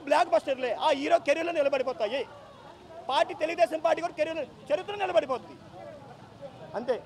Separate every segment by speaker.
Speaker 1: Black బస్టర్లే ఆ hero కెరీర్లో నిలబడిపోతాయి. Party Telugu Desam party కూడా చరిత్ర నిలబడిపోతుంది అంతే.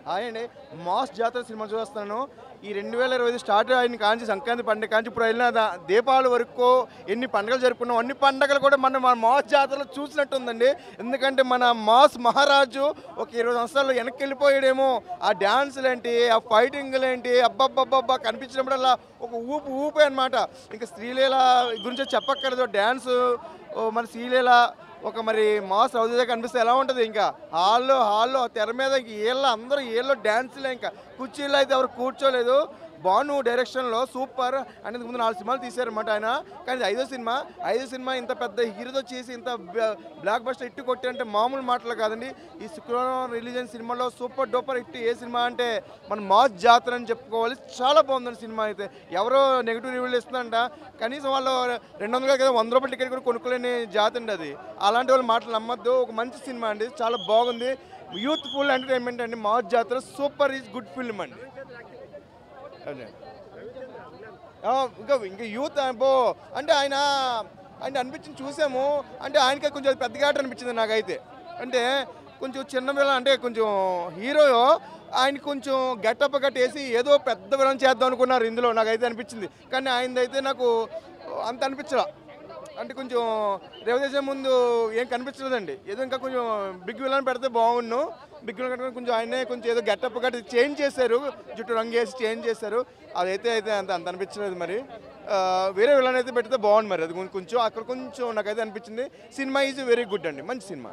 Speaker 2: హాయ్ అండి, మాస్ జాతర సినిమా చూస్తున్నాను. ఈ 2025 స్టార్ట్ అయిన కాంచి సంక్రాంతి పండుగ కాంచి ఇప్పుడు వెళ్ళిన దీపావళి వరకు ఎన్ని పండుగలు జరుపుకున్నాం అన్ని పండుగలు కూడా మన మాస్ జాతరలో చూసినట్టు ఉందండి. ఎందుకంటే మన మాస్ మహారాజు ఒక 20 సంవత్సరాలు వెనక్కి వెళ్ళిపోయాడేమో. ఆ డ్యాన్సులు ఏంటి, ఆ ఫైటింగ్లు ఏంటి, అబ్బబ్బబ్బబ్బా కనిపించినప్పుడల్లా ఒక ఊపే అనమాట. ఇంకా శ్రీలీల గురించి చెప్పక్కర్లేదు. డ్యాన్సు మన శ్రీలీల ఒక మరి మాస్ రౌజీగా కనిపిస్తే ఎలా ఉంటుంది. ఇంకా హాల్లో తెర మీద అందరూ ఏళ్ళలో డ్యాన్సులే. ఇంకా కుర్చీలో అయితే ఎవరు కూర్చోలేదు. బాను డైరెక్షన్లో సూపర్. అండ్ ముందు 4 సినిమాలు తీశారన్నమాట ఆయన. కానీ ఐదో సినిమా ఇంత పెద్ద హీరోతో చేసి ఇంత బ్లాక్ బస్టర్ హిట్ కొట్టి అంటే మామూలు మాటలు కాదండి. ఈ శుక్రవారం రిలీజ్ అయిన సినిమాలో సూపర్ డూపర్ హిట్ ఏ సినిమా అంటే మన మాస్ జాతర అని చెప్పుకోవాలి. చాలా బాగుందండి సినిమా అయితే. ఎవరో నెగిటివ్ రివ్యూలు ఇస్తుందంట, కనీసం వాళ్ళు 200 కదా 100 రూపాయల టికెట్ కూడా కొనుక్కోలేని జాతి అండి అది. అలాంటి వాళ్ళ మాటలు నమ్మద్దు. ఒక మంచి సినిమా అండి, చాలా బాగుంది. యూత్ఫుల్ ఎంటర్టైన్మెంట్ అండి. మాస్ జాతర సూపర్ ఈజ్ గుడ్ ఫిల్మ్ అండి. ఇంకా యూత్ అంటే ఆయన అనిపించింది చూసాము. అంటే ఆయనకి కొంచెం పెద్దగా అనిపించింది నాకైతే. అంటే కొంచెం చిన్న పిల్ల అంటే కొంచెం హీరో ఆయన కొంచెం గెటప్ వేసి ఏదో పెద్ద విలన్ చేద్దాం అనుకున్నారు ఇందులో, నాకైతే అనిపించింది. కానీ ఆయనదైతే నాకు అంత అనిపించలా. అంటే కొంచెం రేవదేశం ముందు ఏం కనిపించలేదండి. ఏదో ఇంకా కొంచెం బిగ్ విలన్ పెడితే బాగుండు. బిగ్ విలన్ కట్టుకుని కొంచెం ఆయనే కొంచెం ఏదో గెటప్ గట్టి చేంజ్ చేశారు, జుట్టు రంగు వేసి చేంజ్ చేశారు. అదైతే అంత అనిపించలేదు. మరి వేరే విలన్ అయితే పెడితే బాగుండు. మరి అది కొంచెం అక్కడ కొంచెం నాకైతే అనిపించింది. సినిమా ఈజ్ వెరీ గుడ్ అండి, మంచి సినిమా.